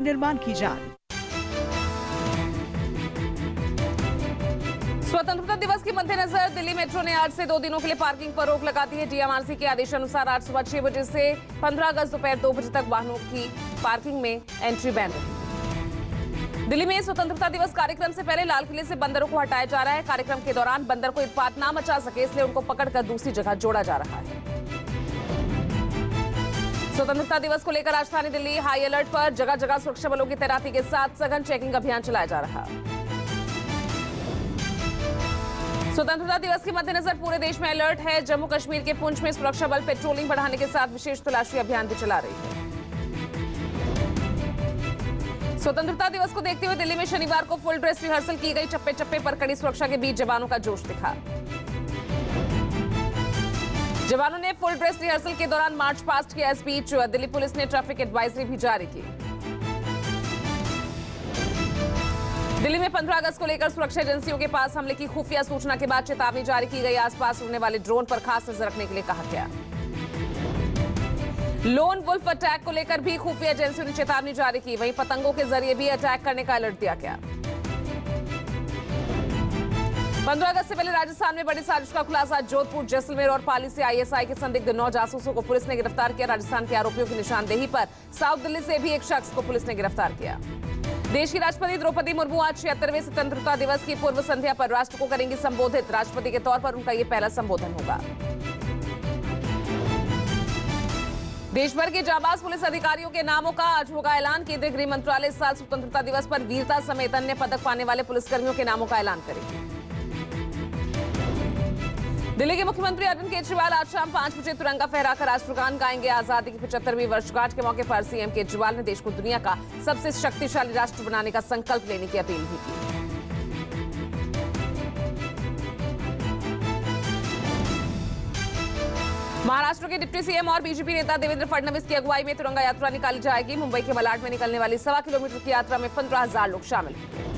निर्माण की जान। स्वतंत्रता दिवस के मद्देनजर दिल्ली मेट्रो ने आज से 2 दिनों के लिए पार्किंग पर रोक लगा दी है। डीएमआरसी के आदेशानुसार आज सुबह 6 बजे से 15 अगस्त दोपहर 2 बजे तक वाहनों की पार्किंग में एंट्री बैन रहेगी। दिल्ली में स्वतंत्रता दिवस कार्यक्रम से पहले लाल किले से बंदरों को हटाया जा रहा है। कार्यक्रम के दौरान बंदर को उत्पात ना मचा सके, इसलिए उनको पकड़कर दूसरी जगह जोड़ा जा रहा है। स्वतंत्रता दिवस को लेकर राजधानी दिल्ली हाई अलर्ट पर, जगह जगह सुरक्षा बलों की तैनाती के साथ सघन चेकिंग अभियान चलाया जा रहा है। स्वतंत्रता दिवस के मद्देनजर पूरे देश में अलर्ट है। जम्मू कश्मीर के पुंछ में सुरक्षा बल पेट्रोलिंग बढ़ाने के साथ विशेष तलाशी अभियान भी चला रही है। स्वतंत्रता दिवस को देखते हुए दिल्ली में शनिवार को फुल ड्रेस रिहर्सल की गई। चप्पे चप्पे पर कड़ी सुरक्षा के बीच जवानों का जोश दिखा। जवानों ने फुल ड्रेस रिहर्सल के दौरान मार्च पास्ट किया। इस बीच दिल्ली पुलिस ने ट्रैफिक एडवाइजरी भी जारी की। दिल्ली में 15 अगस्त को लेकर सुरक्षा एजेंसियों के पास हमले की खुफिया सूचना के बाद चेतावनी जारी की गई। आसपास उड़ने वाले ड्रोन पर खास नजर रखने के लिए कहा गया। लोन वुल्फ अटैक को लेकर भी खुफिया एजेंसियों ने चेतावनी जारी की। वहीं पतंगों के जरिए भी अटैक करने का अलर्ट दिया गया। 15 अगस्त से पहले राजस्थान में बड़ी साजिश का खुलासा। जोधपुर, जैसलमेर और पाली से आईएसआई के संदिग्ध 9 जासूसों को पुलिस ने गिरफ्तार किया। राजस्थान के आरोपियों की निशानदेही पर साउथ दिल्ली से भी एक शख्स को पुलिस ने गिरफ्तार किया। देश की राष्ट्रपति द्रौपदी मुर्मू आज 76वें स्वतंत्रता दिवस की पूर्व संध्या पर राष्ट्र को करेंगी संबोधित। राष्ट्रपति के तौर पर उनका यह पहला संबोधन होगा। देश भर के जाबाज पुलिस अधिकारियों के नामों का आज होगा ऐलान। केंद्रीय गृह मंत्रालय इस साल स्वतंत्रता दिवस पर वीरता समेत अन्य पदक पाने वाले पुलिसकर्मियों के नामों का ऐलान करेगी। दिल्ली के मुख्यमंत्री अरविंद केजरीवाल आज शाम 5 बजे तिरंगा फहराकर राष्ट्रगान गाएंगे। आजादी की 75वीं वर्षगांठ के मौके पर सीएम केजरीवाल ने देश को दुनिया का सबसे शक्तिशाली राष्ट्र बनाने का संकल्प लेने की अपील भी की। महाराष्ट्र के डिप्टी सीएम और बीजेपी नेता देवेंद्र फडणवीस की अगुवाई में तिरंगा यात्रा निकाली जाएगी। मुंबई के बलाड में निकलने वाली 1.25 किलोमीटर की यात्रा में 15,000 लोग शामिल होंगे।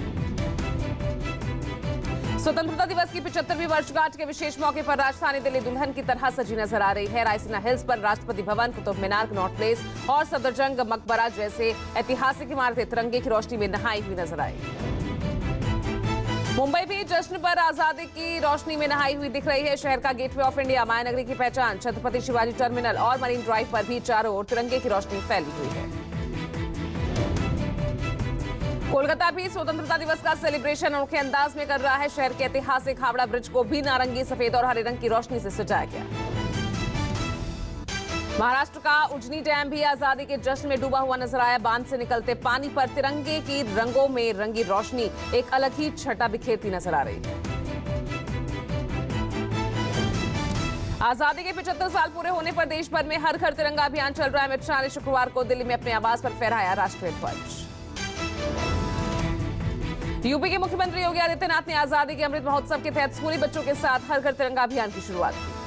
स्वतंत्रता दिवस की 75वीं वर्षगांठ के विशेष मौके पर राजधानी दिल्ली दुल्हन की तरह सजी नजर आ रही है। रायसीना हिल्स पर राष्ट्रपति भवन, कुतुब मीनार, कनॉट प्लेस और सफदरजंग मकबरा जैसे ऐतिहासिक इमारतें तिरंगे की रोशनी में नहाई हुई नजर आई। मुंबई भी जश्न पर आजादी की रोशनी में नहाई हुई दिख रही है। शहर का गेटवे ऑफ इंडिया, मायानगरी की पहचान, छत्रपति शिवाजी टर्मिनल और मरीन ड्राइव पर भी चारों ओर तिरंगे की रोशनी फैली हुई है। कोलकाता भी स्वतंत्रता दिवस का सेलिब्रेशन अनोखे अंदाज में कर रहा है। शहर के ऐतिहासिक हावड़ा ब्रिज को भी नारंगी, सफेद और हरे रंग की रोशनी से सजाया गया। महाराष्ट्र का उजनी डैम भी आजादी के जश्न में डूबा हुआ नजर आया। बांध से निकलते पानी पर तिरंगे की रंगों में रंगी रोशनी एक अलग ही छटा बिखेरती नजर आ रही है। आजादी के 75 साल पूरे होने पर देश भर में हर घर तिरंगा अभियान चल रहा है। अमित शाह ने शुक्रवार को दिल्ली में अपने आवास पर फहराया राष्ट्रीय ध्वज। यूपी के मुख्यमंत्री योगी आदित्यनाथ ने आजादी के अमृत महोत्सव के तहत स्कूली बच्चों के साथ हर घर तिरंगा अभियान की शुरुआत की।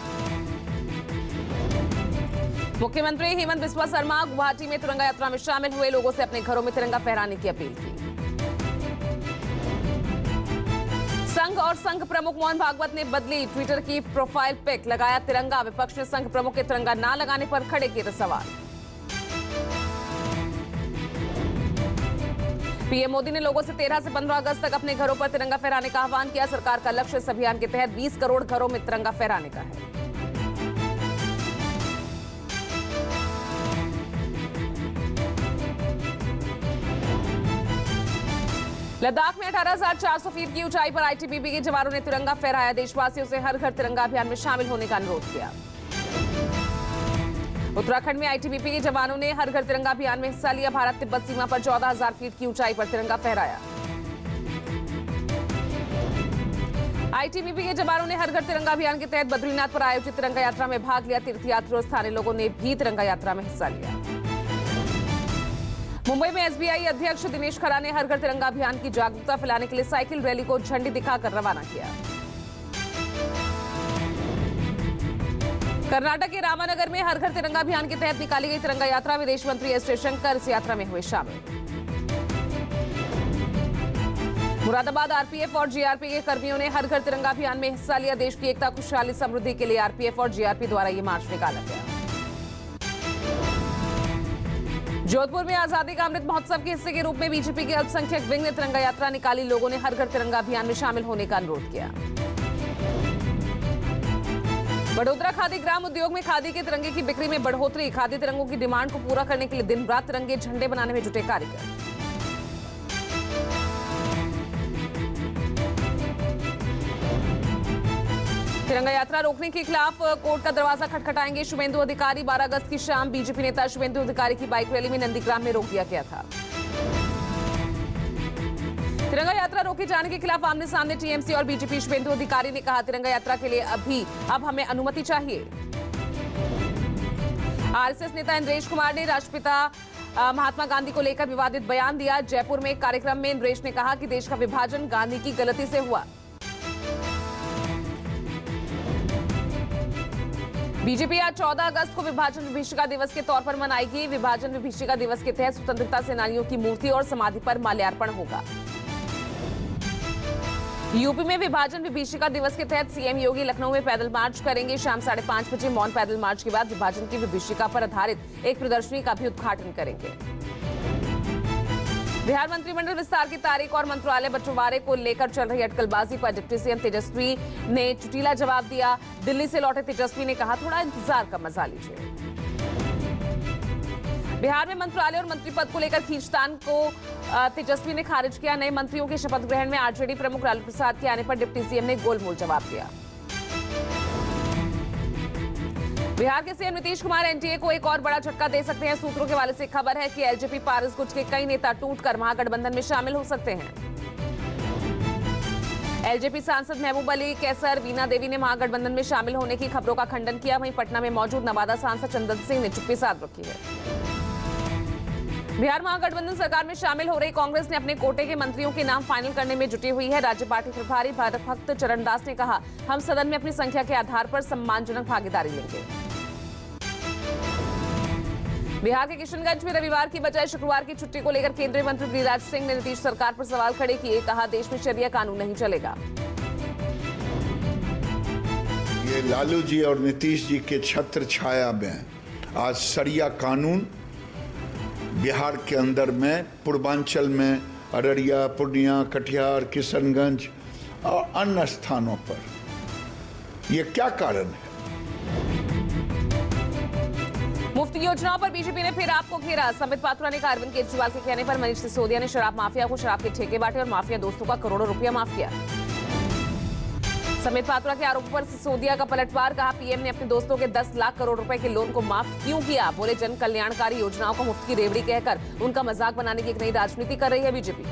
मुख्यमंत्री हेमंत बिस्वा शर्मा गुवाहाटी में तिरंगा यात्रा में शामिल हुए। लोगों से अपने घरों में तिरंगा फहराने की अपील की। संघ और संघ प्रमुख मोहन भागवत ने बदली ट्विटर की प्रोफाइल पिक, लगाया तिरंगा। विपक्ष ने संघ प्रमुख के तिरंगा ना लगाने पर खड़े किए सवाल। पीएम मोदी ने लोगों से 13 से 15 अगस्त तक अपने घरों पर तिरंगा फहराने का आह्वान किया। सरकार का लक्ष्य इस अभियान के तहत 20 करोड़ घरों में तिरंगा फहराने का है। लद्दाख में 18,400 फीट की ऊंचाई पर आईटीबीपी के जवानों ने तिरंगा फहराया। देशवासियों से हर घर तिरंगा अभियान में शामिल होने का अनुरोध किया। उत्तराखंड में आईटीबीपी के जवानों ने हर घर तिरंगा अभियान में हिस्सा लिया। भारत तिब्बत सीमा पर 14,000 फीट की ऊंचाई पर तिरंगा फहराया। आईटीबीपी के जवानों ने हर घर तिरंगा अभियान के तहत बद्रीनाथ पर आयोजित तिरंगा यात्रा में भाग लिया। तीर्थयात्री और स्थानीय लोगों ने भी तिरंगा यात्रा में हिस्सा लिया। मुंबई में एसबीआई अध्यक्ष दिनेश खरा ने हर घर तिरंगा अभियान की जागरूकता फैलाने के लिए साइकिल रैली को झंडी दिखाकर रवाना किया। कर्नाटक के रामानगर में हर घर तिरंगा अभियान के तहत निकाली गई तिरंगा यात्रा। विदेश मंत्री एस जयशंकर इस यात्रा में हुए शामिल। मुरादाबाद आरपीएफ और जीआरपी के कर्मियों ने हर घर तिरंगा अभियान में हिस्सा लिया। देश की एकता, खुशहाली, समृद्धि के लिए आरपीएफ और जीआरपी द्वारा ये मार्च निकाला गया। जोधपुर में आजादी का अमृत महोत्सव के हिस्से के रूप में बीजेपी के अल्पसंख्यक विंग ने तिरंगा यात्रा निकाली। लोगों ने हर घर तिरंगा अभियान में शामिल होने का अनुरोध किया। बड़ोदरा खादी ग्राम उद्योग में खादी के तिरंगे की बिक्री में बढ़ोतरी। खादी तिरंगों की डिमांड को पूरा करने के लिए दिन रात तिरंगे झंडे बनाने में जुटे कारीगर। तिरंगा यात्रा रोकने के खिलाफ कोर्ट का दरवाजा खटखटाएंगे शुभेंदु अधिकारी। 12 अगस्त की शाम बीजेपी नेता शुभेंदु अधिकारी की बाइक रैली में नंदीग्राम में रोक दिया गया था। तिरंगा यात्रा रोके जाने के खिलाफ आमने सामने टीएमसी और बीजेपी। शुभेंदु अधिकारी ने कहा, तिरंगा यात्रा के लिए अब हमें अनुमति चाहिए। आरएसएस नेता इंद्रेश कुमार ने राष्ट्रपिता महात्मा गांधी को लेकर विवादित बयान दिया। जयपुर में एक कार्यक्रम में इंद्रेश ने कहा कि देश का विभाजन गांधी की गलती से हुआ। बीजेपी आज 14 अगस्त को विभाजन विभीषिका दिवस के तौर पर मनाएगी। विभाजन विभीषिका दिवस के तहत स्वतंत्रता सेनानियों की मूर्ति और समाधि पर माल्यार्पण होगा। यूपी में विभाजन विभीषिका दिवस के तहत सीएम योगी लखनऊ में पैदल मार्च करेंगे। शाम 5:30 बजे मौन पैदल मार्च के बाद विभाजन की विभीषिका पर आधारित एक प्रदर्शनी का भी उद्घाटन करेंगे। बिहार मंत्रिमंडल विस्तार की तारीख और मंत्रालय बंटवारे को लेकर चल रही अटकलबाजी पर डिप्टी सीएम तेजस्वी ने चुटीला जवाब दिया। दिल्ली से लौटे तेजस्वी ने कहा, थोड़ा इंतजार का मजा लीजिए। बिहार में मंत्रालय और मंत्री पद को लेकर खींचतान को तेजस्वी ने खारिज किया। नए मंत्रियों के शपथ ग्रहण में आरजेडी प्रमुख लालू प्रसाद के आने पर डिप्टी सीएम ने गोलमोल जवाब दिया। बिहार के सीएम नीतीश कुमार एनडीए को एक और बड़ा झटका दे सकते हैं। सूत्रों के हवाले से खबर है कि एलजेपी पारस गुट के कई नेता टूटकर महागठबंधन में शामिल हो सकते हैं। एलजेपी सांसद महबूब अली कैसर, वीना देवी ने महागठबंधन में शामिल होने की खबरों का खंडन किया। वहीं पटना में मौजूद नवादा सांसद चंदन सिंह ने चुप्पी साध रखी है। बिहार महागठबंधन सरकार में शामिल हो रही कांग्रेस ने अपने कोटे के मंत्रियों के नाम फाइनल करने में जुटी हुई है। राज्य पार्टी प्रभारी भक्त चरणदास ने कहा, हम सदन में अपनी संख्या के आधार पर सम्मानजनक भागीदारी लेंगे। बिहार के किशनगंज में रविवार की बजाय शुक्रवार की छुट्टी को लेकर केंद्रीय मंत्री गिरिराज सिंह ने नीतीश सरकार पर सवाल खड़े किए। कहा, देश में शरिया कानून नहीं चलेगा। ये लालू जी और नीतीश जी के छत्र छाया में आज शरिया कानून बिहार के अंदर में, पूर्वांचल में, अररिया, पूर्णिया, कटिहार, किशनगंज और अन्य स्थानों पर, यह क्या कारण है? मुफ्त योजनाओं पर बीजेपी ने फिर आपको घेरा। संबित पात्रा ने कहा, अरविंद केजरीवाल के कहने पर मनीष सिसोदिया ने शराब माफिया को शराब के ठेके बांटे और माफिया दोस्तों का करोड़ों रुपया माफ किया। संबित पात्रा के आरोप पर सिसोदिया का पलटवार। कहा, पीएम ने अपने दोस्तों के 10 लाख करोड़ रुपए के लोन को माफ क्यों किया? बोले, जन कल्याणकारी योजनाओं को मुफ्त की रेवड़ी कहकर उनका मजाक बनाने की एक नई राजनीति कर रही है बीजेपी।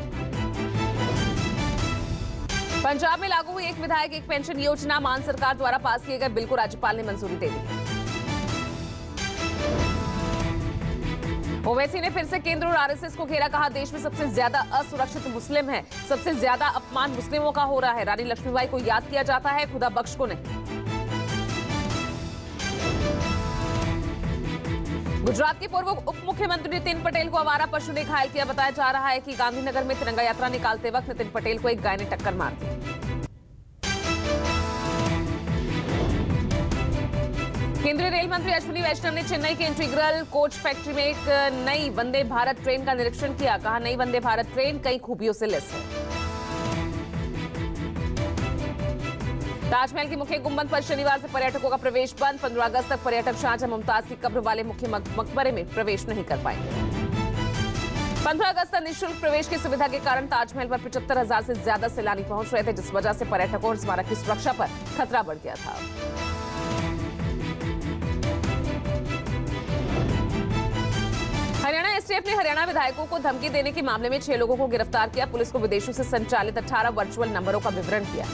पंजाब में लागू हुई एक विधायक एक पेंशन योजना। मान सरकार द्वारा पास किए गए बिल को राज्यपाल ने मंजूरी दे दी। ओवैसी ने फिर से केंद्र और आरएसएस को घेरा। कहा, देश में सबसे ज्यादा असुरक्षित मुस्लिम हैं, सबसे ज्यादा अपमान मुस्लिमों का हो रहा है। रानी लक्ष्मीबाई को याद किया जाता है, खुदा बख्श को नहीं। गुजरात के पूर्व उप मुख्यमंत्री नितिन पटेल को आवारा पशु ने घायल किया। बताया जा रहा है कि गांधीनगर में तिरंगा यात्रा निकालते वक्त नितिन पटेल को एक गाय ने टक्कर मार दी। केंद्रीय रेल मंत्री अश्विनी वैष्णव ने चेन्नई के इंटीग्रल कोच फैक्ट्री में एक नई वंदे भारत ट्रेन का निरीक्षण किया। कहा, नई वंदे भारत ट्रेन कई खूबियों से लैस है। ताजमहल की मुख्य गुंबद पर शनिवार से पर्यटकों का प्रवेश बंद। 15 अगस्त तक पर्यटक शाहजहां मुमताज की कब्र वाले मुख्य मकबरे में प्रवेश नहीं कर पाएंगे। 15 अगस्त तक निःशुल्क प्रवेश की सुविधा के कारण ताजमहल पर 75,000 से ज्यादा सैलानी पहुंच रहे थे, जिस वजह से पर्यटकों और स्मारक की सुरक्षा पर खतरा बढ़ गया था। हरियाणा एसटीएफ ने हरियाणा विधायकों को धमकी देने के मामले में 6 लोगों को गिरफ्तार किया। पुलिस को विदेशों से संचालित 18 वर्चुअल नंबरों का विवरण किया।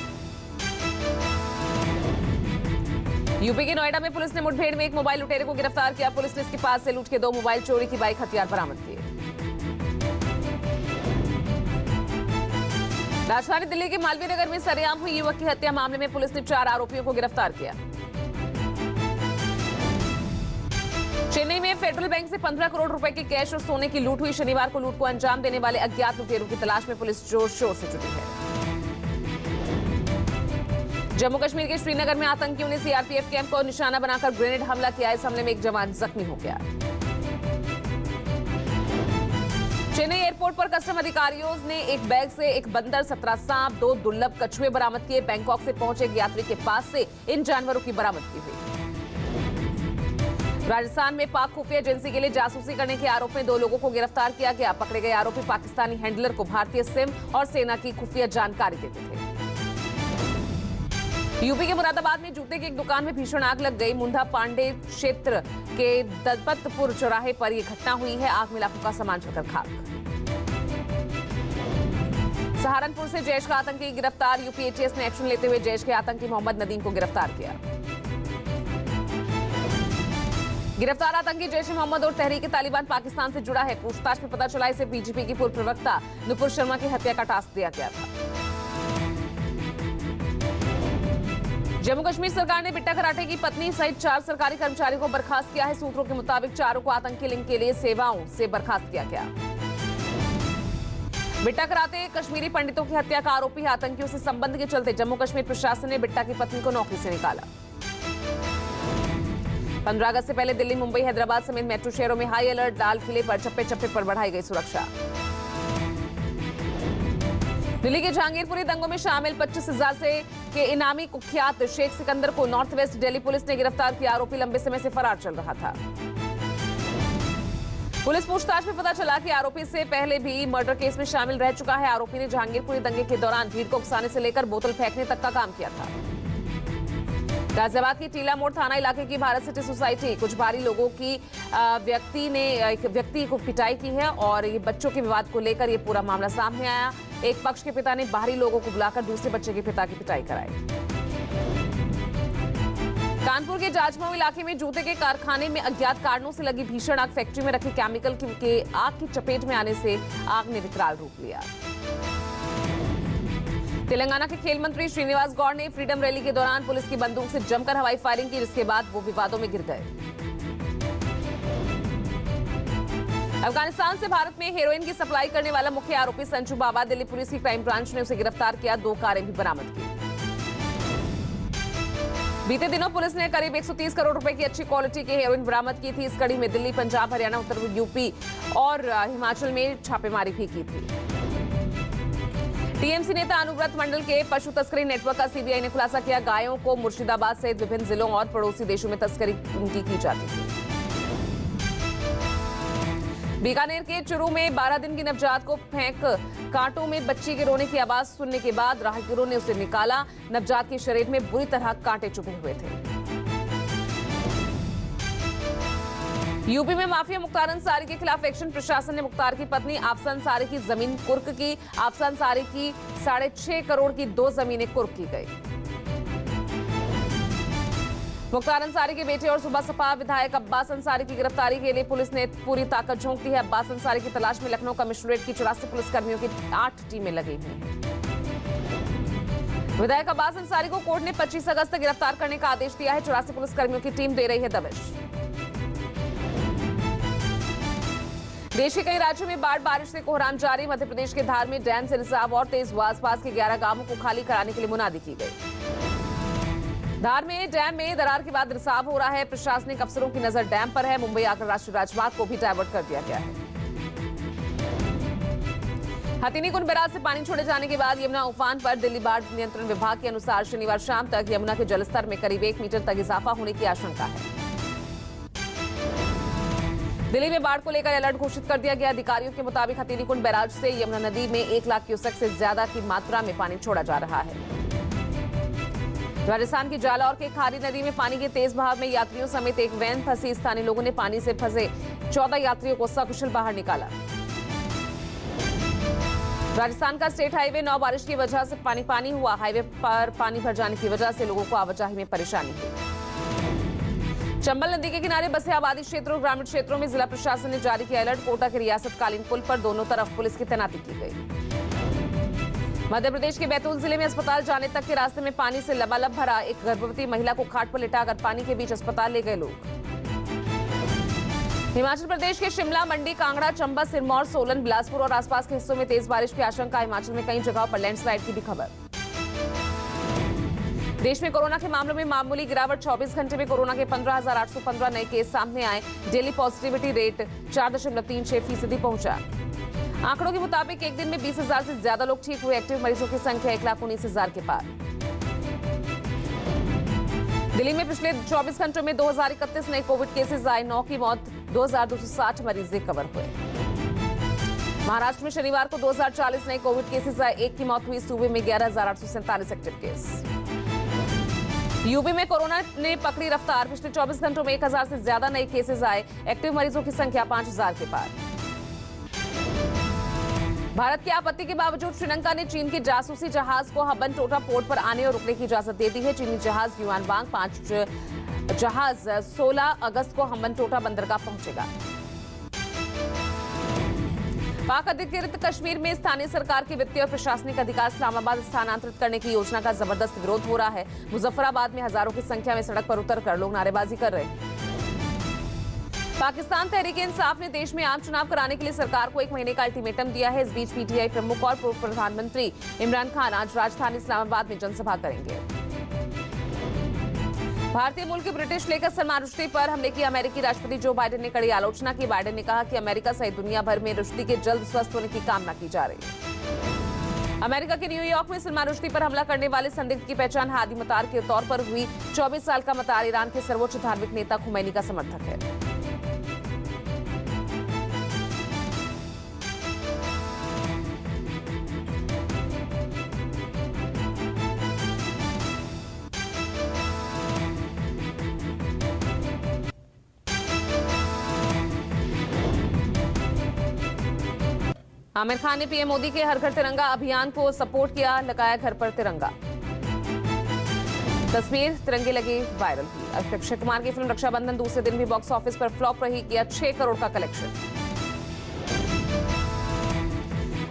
यूपी के नोएडा में पुलिस ने मुठभेड़ में एक मोबाइल लुटेरे को गिरफ्तार किया। पुलिस ने इसके पास से लूट के 2 मोबाइल, चोरी की बाइक, हथियार बरामद किए। राजधानी दिल्ली के मालवीय नगर में सरेआम हुई युवक की हत्या मामले में पुलिस ने 4 आरोपियों को गिरफ्तार किया। चेन्नई में फेडरल बैंक से 15 करोड़ रुपए की कैश और सोने की लूट हुई। शनिवार को लूट को अंजाम देने वाले अज्ञात लुटेरों की तलाश में पुलिस जोर शोर से जुटी है। जम्मू कश्मीर के श्रीनगर में आतंकियों ने सीआरपीएफ कैंप को निशाना बनाकर ग्रेनेड हमला किया। इस हमले में एक जवान जख्मी हो गया। चेन्नई एयरपोर्ट पर कस्टम अधिकारियों ने एक बैग से एक बंदर, 17 सांप, 2 दुर्लभ कछुए बरामद किए। बैंकॉक से पहुंचे एक यात्री के पास से इन जानवरों की बरामदगी हुई। राजस्थान में पाक खुफिया एजेंसी के लिए जासूसी करने के आरोप में 2 लोगों को गिरफ्तार किया गया। पकड़े गए आरोपी पाकिस्तानी हैंडलर को भारतीय सिम और सेना की खुफिया जानकारी देते थे। यूपी के मुरादाबाद में जूते की एक दुकान में भीषण आग लग गई। मुंडा पांडे क्षेत्र के दलपतपुर चौराहे पर यह घटना हुई है। आग में लाखों का सामान जलकर खाक। सहारनपुर से जैश का आतंकी गिरफ्तार। यूपी एटीएस ने एक्शन लेते हुए जैश के आतंकी मोहम्मद नदीम को गिरफ्तार किया। गिरफ्तार आतंकी जैश ए मोहम्मद और तहरीक तालिबान पाकिस्तान से जुड़ा है। पूछताछ में पता चला इसे बीजेपी की पूर्व प्रवक्ता नुपुर शर्मा की हत्या का टास्क दिया गया था। जम्मू कश्मीर सरकार ने बिट्टा कराटे की पत्नी सहित 4 सरकारी कर्मचारियों को बर्खास्त किया है। सूत्रों के मुताबिक चारों को आतंकी लिंक के लिए सेवाओं से बर्खास्त किया गया। बिट्टा कराटे कश्मीरी पंडितों की हत्या का आरोपी है। आतंकियों से संबंध के चलते जम्मू कश्मीर प्रशासन ने बिट्टा की पत्नी को नौकरी से निकाला। 15 अगस्त से पहले दिल्ली, मुंबई, हैदराबाद समेत मेट्रो शहरों में हाई अलर्ट। लाल किले पर चप्पे चप्पे पर बढ़ाई गई सुरक्षा। दिल्ली के जहांगीरपुरी दंगों में शामिल 25,000 से के इनामी कुख्यात शेख सिकंदर को नॉर्थ वेस्ट दिल्ली पुलिस ने गिरफ्तार किया। आरोपी लंबे समय से फरार चल रहा था। पुलिस पूछताछ में पता चला कि आरोपी से पहले भी मर्डर केस में शामिल रह चुका है। आरोपी ने जहांगीरपुरी दंगे के दौरान भीड़ को उकसाने से लेकर बोतल फेंकने तक का काम किया था। गाजियाबाद की टीला मोड़ थाना इलाके की भारत सिटी सोसाइटी कुछ भारी लोगों की एक व्यक्ति को पिटाई की है और ये बच्चों के विवाद को लेकर ये पूरा मामला सामने आया। एक पक्ष के पिता ने बाहरी लोगों को बुलाकर दूसरे बच्चे के पिता की पिटाई कराई। कानपुर के जाजमऊ इलाके में जूते के कारखाने में अज्ञात कारणों से लगी भीषण आग। फैक्ट्री में रखे केमिकल के आग की चपेट में आने से आग ने विकराल रूप लिया। तेलंगाना के खेल मंत्री श्रीनिवास गौड़ ने फ्रीडम रैली के दौरान पुलिस की बंदूक से जमकर हवाई फायरिंग की, जिसके बाद वो विवादों में गिर गए। अफगानिस्तान से भारत में हेरोइन की सप्लाई करने वाला मुख्य आरोपी संजू बाबा, दिल्ली पुलिस की क्राइम ब्रांच ने उसे गिरफ्तार किया। 2 कारें भी बरामद की। बीते दिनों पुलिस ने करीब 130 करोड़ रुपए की अच्छी क्वालिटी की हेरोइन बरामद की थी। इस कड़ी में दिल्ली, पंजाब, हरियाणा, उत्तर यूपी और हिमाचल में छापेमारी भी की थी। टीएमसी नेता अनुव्रत मंडल के पशु तस्करी नेटवर्क का सीबीआई ने खुलासा किया। गायों को मुर्शिदाबाद सहित विभिन्न जिलों और पड़ोसी देशों में तस्करी उनकी की जाती थी। बीकानेर के चुरू में 12 दिन की नवजात को फेंक कांटों में बच्ची के रोने की आवाज सुनने के बाद राहगीरों ने उसे निकाला। नवजात के शरीर में बुरी तरह कांटे चुभे हुए थे। यूपी में माफिया मुख्तार अंसारी के खिलाफ एक्शन। प्रशासन ने मुख्तार की पत्नी आफसा अंसारी की जमीन कुर्क की। आफसा अंसारी की 6.5 करोड़ की 2 जमीनें कुर्क की गई। मुख्तार अंसारी के बेटे और सुबह सपा विधायक अब्बास अंसारी की गिरफ्तारी के लिए पुलिस ने पूरी ताकत झोंक दी है। अब्बास अंसारी की तलाश में लखनऊ कमिश्नरेट की 84 पुलिसकर्मियों की 8 टीमें लगी हुई हैं। विधायक अब्बास अंसारी को कोर्ट ने 25 अगस्त तक गिरफ्तार करने का आदेश दिया है। 84 पुलिसकर्मियों की टीम दे रही है दबिश। देश के कई राज्यों में बाढ़ बारिश से कोहराम जारी। मध्य प्रदेश के धार में डैम से रिसाव और तेज हुआ। आसपास के 11 गांवों को खाली कराने के लिए मुनादी की गई। धार में डैम में दरार के बाद रिसाव हो रहा है। प्रशासनिक अफसरों की नजर डैम पर है। मुंबई आकर राष्ट्रीय राजमार्ग को भी डायवर्ट कर दिया गया है। हथिनीकुंड बैराज से पानी छोड़े जाने के बाद यमुना उफान पर। दिल्ली बाढ़ नियंत्रण विभाग के अनुसार शनिवार शाम तक यमुना के जलस्तर में करीब 1 मीटर तक इजाफा होने की आशंका है। दिल्ली में बाढ़ को लेकर अलर्ट घोषित कर दिया गया। अधिकारियों के मुताबिक हथिनीकुंड बैराज से यमुना नदी में 1 लाख क्यूसेक से ज्यादा की मात्रा में पानी छोड़ा जा रहा है। राजस्थान की जालौर के खारी नदी में पानी के तेज बहाव में यात्रियों समेत एक वैन फंसी। स्थानीय लोगों ने पानी से फंसे 14 यात्रियों को सकुशल बाहर निकाला। राजस्थान का स्टेट हाईवे 9 बारिश की वजह से पानी हुआ। हाईवे पर पानी भर जाने की वजह से लोगों को आवाजाही में परेशानी हुई। चंबल नदी के किनारे बसे आबादी क्षेत्रों और ग्रामीण क्षेत्रों में जिला प्रशासन ने जारी किया अलर्ट। कोटा के रियासतकालीन पुल पर दोनों तरफ पुलिस की तैनाती की गई। मध्य प्रदेश के बैतूल जिले में अस्पताल जाने तक के रास्ते में पानी से लबालब भरा। एक गर्भवती महिला को खाट पर लिटाकर पानी के बीच अस्पताल ले गए लोग। हिमाचल प्रदेश के शिमला, मंडी, कांगड़ा, चंबा, सिरमौर, सोलन, बिलासपुर और आसपास के हिस्सों में तेज बारिश की आशंका। हिमाचल में कई जगहों पर लैंडस्लाइड की भी खबर। देश में कोरोना के मामलों में मामूली गिरावट। 24 घंटे में कोरोना के 15,815 नए केस सामने आए। डेली पॉजिटिविटी रेट 4.36% पहुंचा। आंकड़ों के मुताबिक एक दिन में 20,000 से ज्यादा लोग ठीक हुए। एक्टिव मरीजों की संख्या 1,19,000 के पार। दिल्ली में पिछले 24 घंटों में 2031 नए कोविड केसेस आए, 9 की मौत, 2,260 मरीज रिकवर हुए। महाराष्ट्र में शनिवार को 2,040 नए कोविड केसेस आए, 1 की मौत हुई। सूबे में 11,847 एक्टिव केस। यूपी में कोरोना ने पकड़ी रफ्तार, पिछले 24 घंटों में 1,000 से ज्यादा नए केसेस आए, एक्टिव मरीजों की संख्या 5,000 के पार। भारत की आपत्ति के बावजूद श्रीलंका ने चीन के जासूसी जहाज को हम्बनटोटा पोर्ट पर आने और रुकने की इजाजत दे दी है। चीनी जहाज युआनवांग 5 जहाज 16 अगस्त को हम्बनटोटा बंदरगाह पहुंचेगा। पाक अधिकृत कश्मीर में स्थानीय सरकार के वित्तीय और प्रशासनिक अधिकार इस्लामाबाद स्थानांतरित करने की योजना का जबरदस्त विरोध हो रहा है। मुजफ्फराबाद में हजारों की संख्या में सड़क पर उतरकर लोग नारेबाजी कर रहे हैं। पाकिस्तान तहरीक-ए-इंसाफ ने देश में आम चुनाव कराने के लिए सरकार को 1 महीने का अल्टीमेटम दिया है। इस बीच पीटीआई प्रमुख और पूर्व प्रधानमंत्री इमरान खान आज राजधानी इस्लामाबाद में जनसभा करेंगे। भारतीय मूल के ब्रिटिश लेखक सलमान रुश्दी पर हमले की अमेरिकी राष्ट्रपति जो बाइडेन ने कड़ी आलोचना की। बाइडेन ने कहा कि अमेरिका सहित दुनिया भर में रुश्दी के जल्द स्वस्थ होने की कामना की जा रही है। अमेरिका के न्यूयॉर्क में सलमान रुश्दी पर हमला करने वाले संदिग्ध की पहचान हादी मतार के तौर पर हुई। 24 साल का मतार ईरान के सर्वोच्च धार्मिक नेता खुमैनी का समर्थक है। आमिर खान ने पीएम मोदी के हर घर तिरंगा अभियान को सपोर्ट किया, लगाया घर पर तिरंगा। तस्वीर तिरंगे लगी वायरल हुई। अक्षय कुमार की फिल्म रक्षाबंधन दूसरे दिन भी बॉक्स ऑफिस पर फ्लॉप रही, किया 6 करोड़ का कलेक्शन।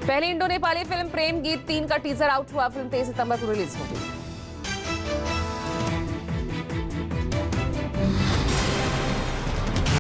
पहली इंडो नेपाली फिल्म प्रेम गीत 3 का टीजर आउट हुआ। फिल्म 23 सितंबर को रिलीज होगी।